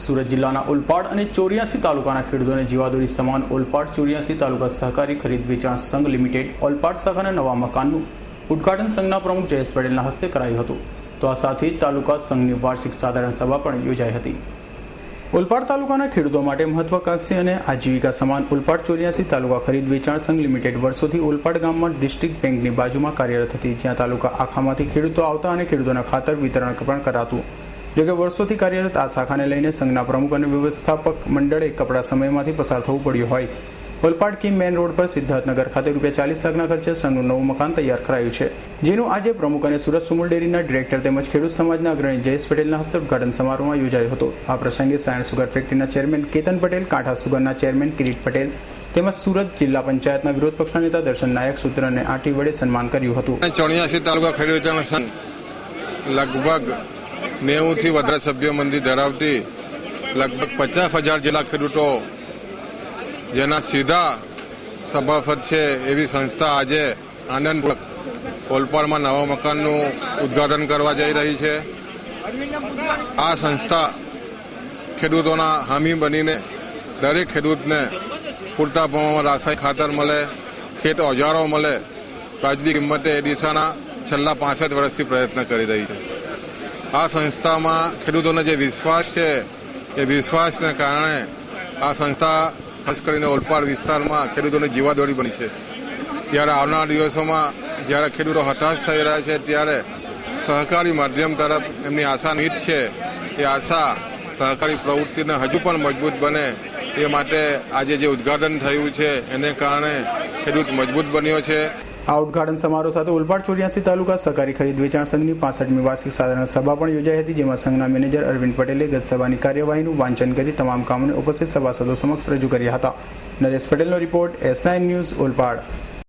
સુરત જિલ્લાના ઓલપાડ અને 84 તાલુકાના ખેડૂતોને જીવાદોરી સમાન ઓલપાડ 84 તાલુકા સહકારી ખરીદ વેચાણ સંઘ લિમિટેડ ઓલપાડ શાખાના નવા મકાનનું ઉદ્ઘાટન સંઘના પ્રમુખ જયેશ પટેલના હસ્તે કરાયું હતું. તો આ સાથે જ તાલુકા સંઘની વાર્ષિક સાધારણ સભા પણ યોજાઈ હતી. ઓલપાડ તાલુકાના ખેડૂતો માટે મહત્વાકાંક્ષી અને આજીવિકા સમાન ઓલપાડ 84 તાલુકા ખરીદ વેચાણ સંઘ લિમિટેડ વર્ષોથી ઓલપાડ ગામમાં ડિસ્ટ્રિક્ટ બેંકની બાજુમાં કાર્યરત હતી, જ્યાં તાલુકા આખામાંથી ખેડૂતો આવતા અને ખેડૂતોના ખાતર વિતરણ પણ કરાતું. જોકે વર્ષોથી કાર્યરત આ શાખાને લઈને સંઘના પ્રમુખ અને વ્યવસ્થાપક મંડળે કપડા સમયમાંથી પસાર થવું પડ્યું હોય. ઓલપાડ કી મેન રોડ પર સિદ્ધાર્થનગર ખાતે ₹40 લાખના ખર્ચે સંઘનું નવું મકાન તૈયાર કરાયું છે, જેનું આજે પ્રમુખ અને સુરત સુમુલ ડેરીના ડિરેક્ટર તેમજ ખેડૂત સમાજના અગ્રણી જયેશ પટેલના હસ્તે ઉદ્ઘાટન સમારોહમાં યોજાયો હતો. આ પ્રસંગે સાયન્સ સુગર ફેક્ટરીના ચેરમેન કેતન પટેલ, કાંઠા સુગરના ચેરમેન કિરીટ પટેલ તેમજ સુરત જિલ્લા પંચાયતના વિરોધ પક્ષના નેતા દર્શન નાયક સૂત્રને આંટી વડે સન્માન કર્યું હતું. 84 તાલુકા ખેડૂત વેચાણ સંઘ લગભગ 90 થી વધારે સભ્ય મંડળી ધરાવતી લગભગ 50,000 જેટલા ખેડૂતો જેના સીધા સભાસદ છે એવી સંસ્થા આજે આનંદપૂર્વક ઓલપાડમાં નવા મકાનનું ઉદ્ઘાટન કરવા જઈ રહી છે. આ સંસ્થા ખેડૂતોના હામી બનીને દરેક ખેડૂતને પૂરતા પ્રમાણમાં રાસાયણિક ખાતર મળે, ખેત ઓજારો મળે, વાજબી કિંમતે એ દિશાના છેલ્લા 65 વર્ષથી પ્રયત્ન કરી રહી છે. આ સંસ્થામાં ખેડૂતોનો જે વિશ્વાસ છે એ વિશ્વાસને કારણે આ સંસ્થા ખાસ કરીને ઓલપાડ વિસ્તારમાં ખેડૂતોની જીવાદોરી બની છે. ત્યારે આવનારા દિવસોમાં જ્યારે ખેડૂતો હતાશ થઈ રહ્યા છે ત્યારે સહકારી માધ્યમ તરફ એમની આશા નીત છે. એ આશા સહકારી પ્રવૃત્તિને હજુ પણ મજબૂત બને એ માટે આજે જે ઉદ્ઘાટન થયું છે એને કારણે ખેડૂત મજબૂત બન્યો છે. આ ઉદ્ઘાટન સમારોહ સાથે ઓલપાડ 84 તાલુકા સહકારી ખરીદ વેચાણ સંઘની 65મી વાર્ષિક સાધારણ સભા પણ યોજાઈ હતી, જેમાં સંઘના મેનેજર અરવિંદ પટેલે ગત સભાની કાર્યવાહીનું વાંચન કરી તમામ કામોને ઉપસ્થિત સભાસદો સમક્ષ રજૂ કર્યા હતા. નરેશ પટેલનો રિપોર્ટ, S9 ન્યૂઝ, ઓલપાડ.